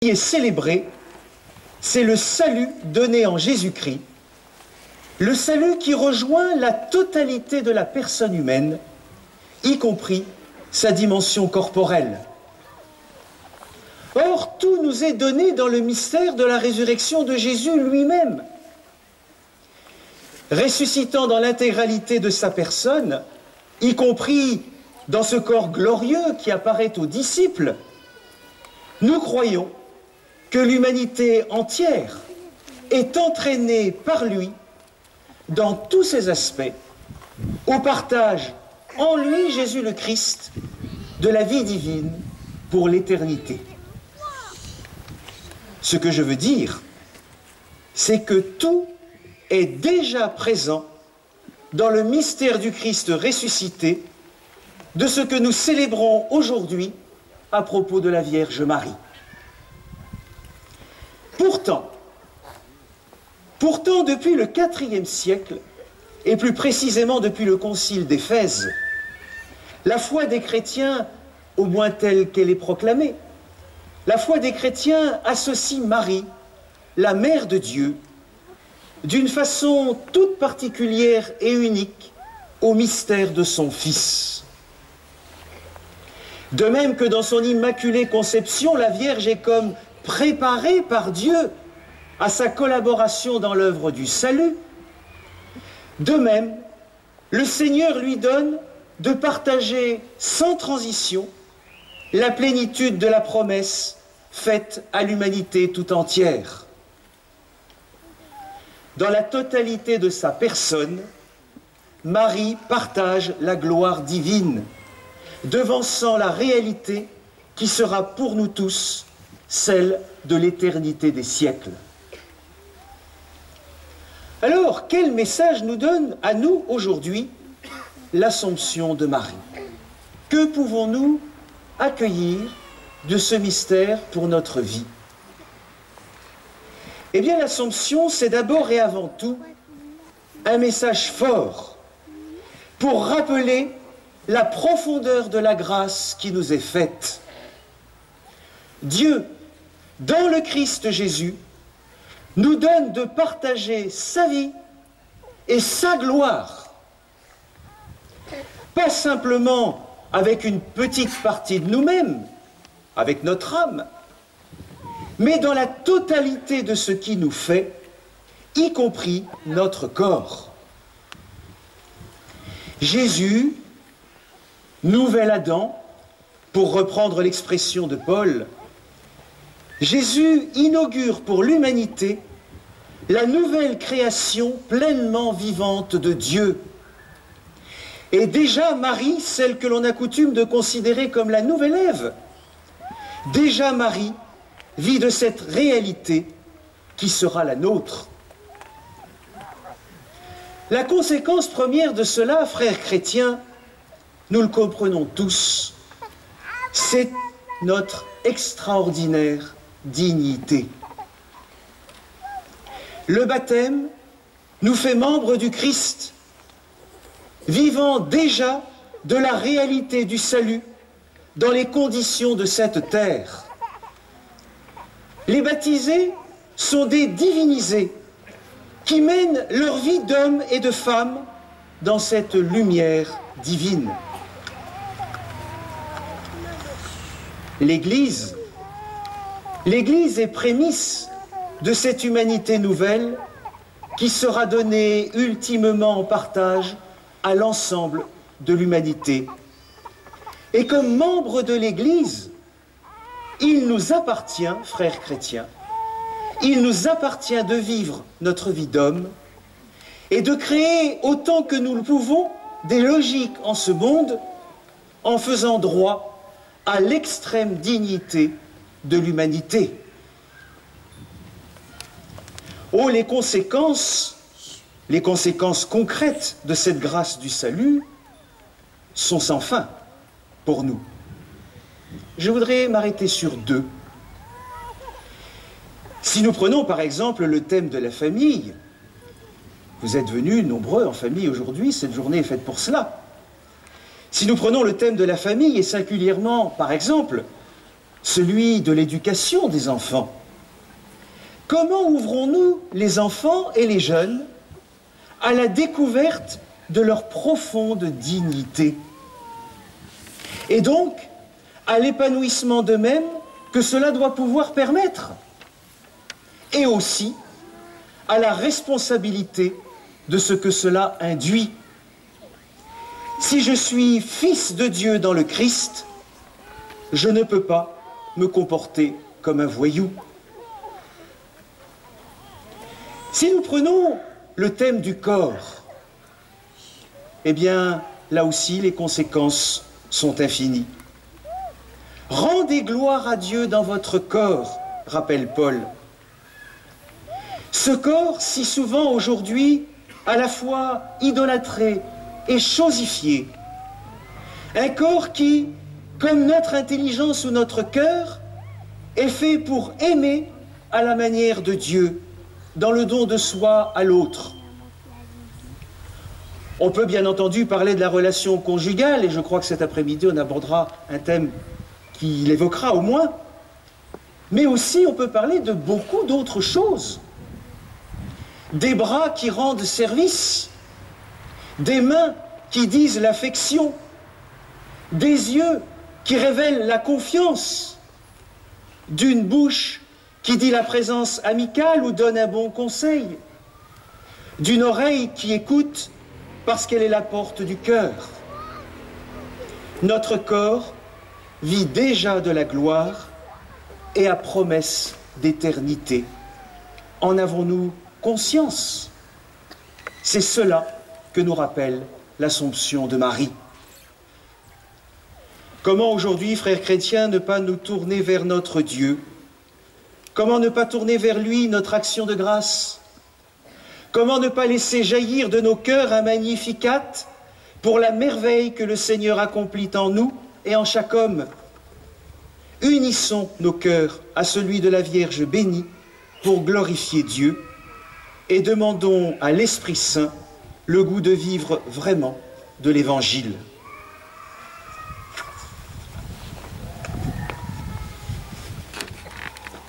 est célébré, c'est le salut donné en Jésus-Christ, le salut qui rejoint la totalité de la personne humaine, y compris sa dimension corporelle. Or, tout nous est donné dans le mystère de la résurrection de Jésus lui-même. Ressuscitant dans l'intégralité de sa personne, y compris dans ce corps glorieux qui apparaît aux disciples, nous croyons que l'humanité entière est entraînée par lui dans tous ses aspects au partage en lui, Jésus le Christ, de la vie divine pour l'éternité. Ce que je veux dire, c'est que tout est déjà présent dans le mystère du Christ ressuscité, de ce que nous célébrons aujourd'hui à propos de la Vierge Marie. Pourtant, depuis le IVe siècle, et plus précisément depuis le concile d'Éphèse, la foi des chrétiens, au moins telle qu'elle est proclamée, la foi des chrétiens associe Marie, la Mère de Dieu, d'une façon toute particulière et unique au mystère de son Fils. De même que dans son immaculée conception, la Vierge est comme préparée par Dieu à sa collaboration dans l'œuvre du salut, de même, le Seigneur lui donne de partager sans transition la plénitude de la promesse faite à l'humanité tout entière. Dans la totalité de sa personne, Marie partage la gloire divine, devançant la réalité qui sera pour nous tous celle de l'éternité des siècles. Alors, quel message nous donne à nous aujourd'hui l'Assomption de Marie? Que pouvons-nous accueillir de ce mystère pour notre vie? Eh bien, l'Assomption, c'est d'abord et avant tout un message fort pour rappeler la profondeur de la grâce qui nous est faite. Dieu, dans le Christ Jésus, nous donne de partager sa vie et sa gloire, pas simplement avec une petite partie de nous-mêmes, avec notre âme, mais dans la totalité de ce qui nous fait, y compris notre corps. Jésus, nouvel Adam, pour reprendre l'expression de Paul, Jésus inaugure pour l'humanité la nouvelle création pleinement vivante de Dieu. Et déjà Marie, celle que l'on a coutume de considérer comme la nouvelle Ève, déjà Marie vit de cette réalité qui sera la nôtre. La conséquence première de cela, frères chrétiens, nous le comprenons tous, c'est notre extraordinaire dignité. Le baptême nous fait membres du Christ, vivant déjà de la réalité du salut dans les conditions de cette terre. Les baptisés sont des divinisés qui mènent leur vie d'hommes et de femmes dans cette lumière divine. L'Église est prémisse de cette humanité nouvelle qui sera donnée ultimement en partage à l'ensemble de l'humanité. Et comme membres de l'Église, il nous appartient, frères chrétiens, il nous appartient de vivre notre vie d'homme et de créer autant que nous le pouvons des logiques en ce monde en faisant droit à l'extrême dignité de l'humanité. Oh, les conséquences concrètes de cette grâce du salut sont sans fin pour nous. Je voudrais m'arrêter sur deux. Si nous prenons par exemple le thème de la famille, vous êtes venus nombreux en famille aujourd'hui, cette journée est faite pour cela. Si nous prenons le thème de la famille et singulièrement, par exemple, celui de l'éducation des enfants. Comment ouvrons-nous les enfants et les jeunes à la découverte de leur profonde dignité et donc à l'épanouissement d'eux-mêmes que cela doit pouvoir permettre, et aussi à la responsabilité de ce que cela induit. Si je suis fils de Dieu dans le Christ, je ne peux pas me comporter comme un voyou. Si nous prenons le thème du corps, eh bien, là aussi, les conséquences sont infinies. Rendez gloire à Dieu dans votre corps, rappelle Paul. Ce corps, si souvent aujourd'hui, à la fois idolâtré et chosifié, un corps qui, comme notre intelligence ou notre cœur, est fait pour aimer à la manière de Dieu, dans le don de soi à l'autre. On peut bien entendu parler de la relation conjugale, et je crois que cet après-midi on abordera un thème qui l'évoquera au moins, mais aussi on peut parler de beaucoup d'autres choses. Des bras qui rendent service, des mains qui disent l'affection, des yeux qui révèlent la confiance, d'une bouche qui dit la présence amicale ou donne un bon conseil, d'une oreille qui écoute parce qu'elle est la porte du cœur. Notre corps vit déjà de la gloire et a promesse d'éternité. En avons-nous conscience? C'est cela que nous rappelle l'Assomption de Marie. Comment aujourd'hui, frères chrétiens, ne pas nous tourner vers notre Dieu? Comment ne pas tourner vers lui notre action de grâce? Comment ne pas laisser jaillir de nos cœurs un Magnificat pour la merveille que le Seigneur accomplit en nous et en chaque homme? Unissons nos cœurs à celui de la Vierge bénie pour glorifier Dieu et demandons à l'Esprit Saint le goût de vivre vraiment de l'Évangile.